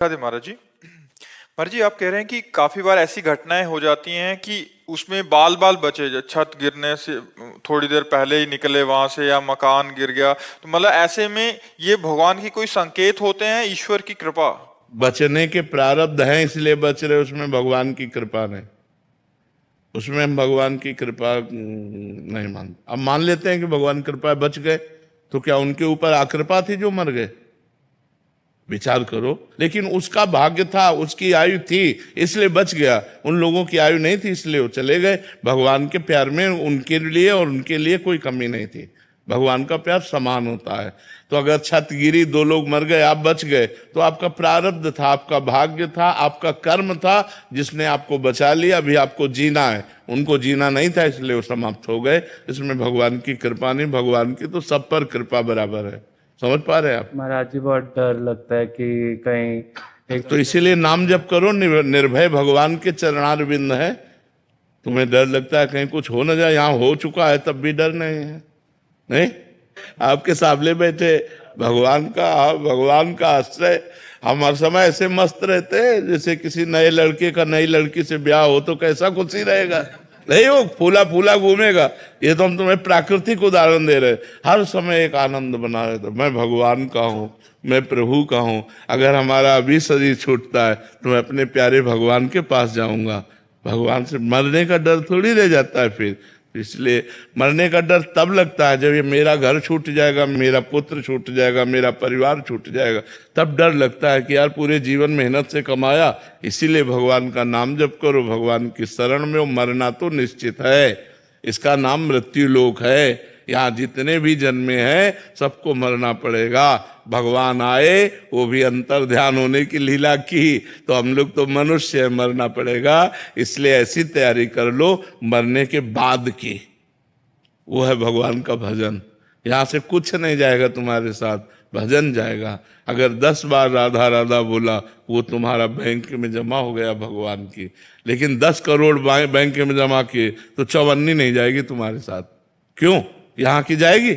राधे महाराज जी। महाराज जी, आप कह रहे हैं कि काफी बार ऐसी घटनाएं हो जाती हैं कि उसमें बाल बाल बचे, जो छत गिरने से थोड़ी देर पहले ही निकले वहां से या मकान गिर गया, तो मतलब ऐसे में ये भगवान की कोई संकेत होते हैं, ईश्वर की कृपा? बचने के प्रारब्ध हैं इसलिए बच रहे, उसमें भगवान की कृपा नहीं। उसमें हम भगवान की कृपा नहीं मानते। अब मान लेते हैं कि भगवान कृपा बच गए, तो क्या उनके ऊपर आकृपा थी जो मर गए? विचार करो। लेकिन उसका भाग्य था, उसकी आयु थी इसलिए बच गया। उन लोगों की आयु नहीं थी इसलिए वो चले गए। भगवान के प्यार में उनके लिए और उनके लिए कोई कमी नहीं थी। भगवान का प्यार समान होता है। तो अगर छत गिरी, 2 लोग मर गए, आप बच गए, तो आपका प्रारब्ध था, आपका भाग्य था, आपका कर्म था जिसने आपको बचा लिया। अभी आपको जीना है, उनको जीना नहीं था इसलिए वो समाप्त हो गए। इसमें भगवान की कृपा नहीं, भगवान की तो सब पर कृपा बराबर है। समझ पा रहे हैं आप? महाराज जी बहुत डर लगता है कि कहीं तो इसीलिए नाम जप करो, निर्भय भगवान के चरणारविंद है। तुम्हें डर लगता है कहीं कुछ हो ना जाए, यहाँ हो चुका है तब भी डर नहीं है। नहीं, आपके सामने बैठे भगवान का आश्रय। हम हर समय ऐसे मस्त रहते हैं जैसे किसी नए लड़के का नई लड़की से ब्याह हो तो कैसा खुशी रहेगा। नहीं, वो फूला फूला घूमेगा। ये तो हम तुम्हें प्राकृतिक उदाहरण दे रहे हैं। हर समय एक आनंद बना रहे थे, मैं भगवान का हूँ, मैं प्रभु का हूँ। अगर हमारा अभी शरीर छूटता है तो मैं अपने प्यारे भगवान के पास जाऊंगा। भगवान से मरने का डर थोड़ी रह जाता है फिर। इसलिए मरने का डर तब लगता है जब ये मेरा घर छूट जाएगा, मेरा पुत्र छूट जाएगा, मेरा परिवार छूट जाएगा, तब डर लगता है कि यार पूरे जीवन मेहनत से कमाया। इसीलिए भगवान का नाम जप करो, भगवान की शरण में हो। मरना तो निश्चित है, इसका नाम मृत्यु लोक है। यहाँ जितने भी जन्मे हैं सबको मरना पड़ेगा। भगवान आए, वो भी अंतर ध्यान होने की लीला की, तो हम लोग तो मनुष्य है, मरना पड़ेगा। इसलिए ऐसी तैयारी कर लो मरने के बाद की, वो है भगवान का भजन। यहाँ से कुछ नहीं जाएगा तुम्हारे साथ, भजन जाएगा। अगर 10 बार राधा राधा बोला, वो तुम्हारा बैंक में जमा हो गया भगवान की। लेकिन 10 करोड़ बैंक में जमा किए तो चौवन्नी नहीं जाएगी तुम्हारे साथ। क्यों? यहाँ की जाएगी?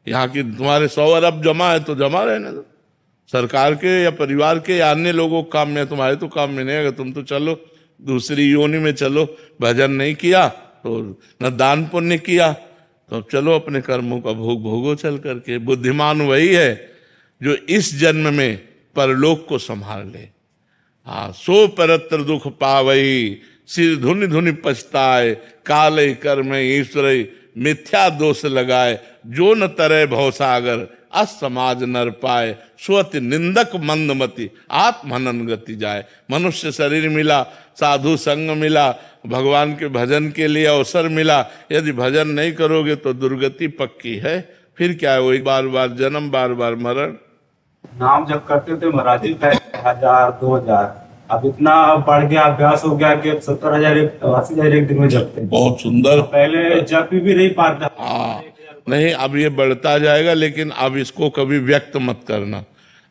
यहाँ की तुम्हारे 100 अरब जमा है तो जमा रहने दो। सरकार के या परिवार के या अन्य लोगों के काम में, तुम्हारे तो काम में नहीं आएगा। तुम तो चलो दूसरी योनि में चलो। भजन नहीं किया तो न दान पुण्य किया, तो चलो अपने कर्मों का भोग भोगो चल करके। बुद्धिमान वही है जो इस जन्म में परलोक को संभाल ले। हाँ, सो परत्र दुख पावई, सिर धुनि धुनि पछताए, काले कर्म ईश्वर मिथ्या दोष लगाए, जो न तरे भवसागर असमाज नर पाए, स्वति निंदक मंदमति आत्महनन गति जाए। मनुष्य शरीर मिला, साधु संग मिला, भगवान के भजन के लिए अवसर मिला। यदि भजन नहीं करोगे तो दुर्गति पक्की है। फिर क्या है, वही बार बार जन्म, बार बार मरण। नाम जब करते थे महाराज जी, 1000 2000, अब इतना बढ़ गया, अभ्यास हो गया कि 70,000 80,000 एक दिन में जपते हैं। बहुत सुंदर। पहले जप भी नहीं पाता। हाँ, नहीं, अब ये बढ़ता जाएगा, लेकिन अब इसको कभी व्यक्त मत करना।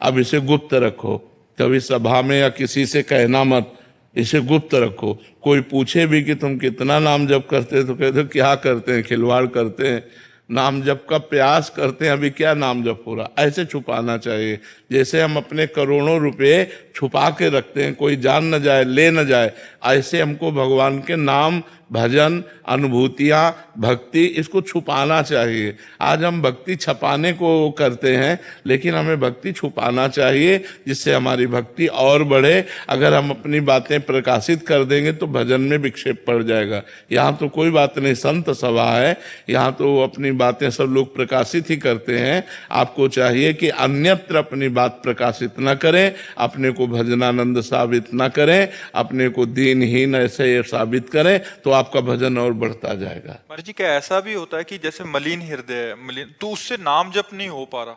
अब इसे गुप्त रखो, कभी सभा में या किसी से कहना मत, इसे गुप्त रखो। कोई पूछे भी कि तुम कितना नाम जप करते हैं, तो कहते हो क्या करते हैं, खिलवाड़ करते हैं। नाम जप का प्रयास करते हैं, अभी क्या नाम जप हो रहा, ऐसे छुपाना चाहिए। जैसे हम अपने करोड़ों रुपए छुपा के रखते हैं, कोई जान न जाए, ले न जाए, ऐसे हमको भगवान के नाम, भजन, अनुभूतियाँ, भक्ति, इसको छुपाना चाहिए। आज हम भक्ति छपाने को करते हैं, लेकिन हमें भक्ति छुपाना चाहिए जिससे हमारी भक्ति और बढ़े। अगर हम अपनी बातें प्रकाशित कर देंगे तो भजन में विक्षेप पड़ जाएगा। यहाँ तो कोई बात नहीं, संत सभा है, यहाँ तो अपनी बातें सब लोग प्रकाशित ही करते हैं। आपको चाहिए कि अन्यत्र अपनी बात प्रकाशित न करें, अपने को भजनानंद साबित न करें, अपने को दीनहीन ऐसे साबित करें, तो आपका भजन और बढ़ता जाएगा। महाराज जी, क्या ऐसा भी होता है कि जैसे मलिन हृदय है, मलिन, तो उससे नाम जप नहीं हो पा रहा,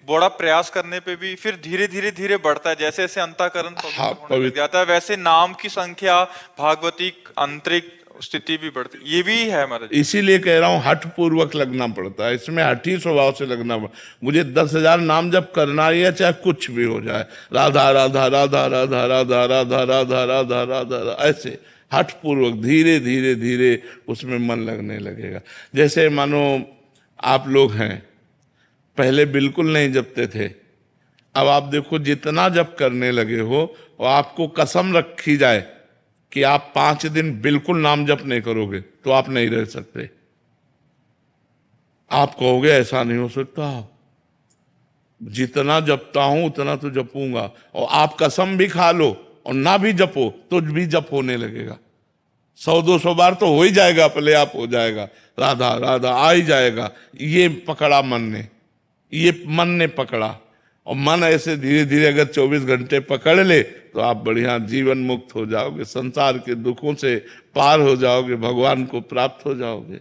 बड़ा प्रयास करने पे भी फिर धीरे धीरे धीरे बढ़ता है, जैसे जैसे अंतःकरण पवित्र होने लग जाता है, वैसे नाम की संख्या, भागवतिक आंतरिक स्थिति भी बढ़ती, ये भी है महाराज। इसीलिए कह रहा हूं हठ पूर्वक लगना पड़ता है, इसमें हठी स्वभाव से लगना पड़ता। मुझे 10,000 नाम जप करना ही है, चाहे कुछ भी हो जाए, राधा राधा राधा राधा राधा राधा राधा राधा राधा, ऐसे हठ पूर्वक धीरे धीरे धीरे उसमें मन लगने लगेगा। जैसे मानो आप लोग हैं, पहले बिल्कुल नहीं जपते थे, अब आप देखो, जितना जप करने लगे हो और आपको कसम रखी जाए कि आप 5 दिन बिल्कुल नाम जप नहीं करोगे तो आप नहीं रह सकते। आप कहोगे ऐसा नहीं हो सकता, जितना जपता हूं उतना तो जपूंगा, और आप कसम भी खा लो और ना भी जपो तो भी जप होने लगेगा। 100-200 बार तो हो ही जाएगा, अपने आप हो जाएगा, राधा राधा आ ही जाएगा। ये पकड़ा मन ने, ये मन ने पकड़ा, और मन ऐसे धीरे धीरे अगर 24 घंटे पकड़ ले तो आप बढ़िया जीवन मुक्त हो जाओगे, संसार के दुखों से पार हो जाओगे, भगवान को प्राप्त हो जाओगे।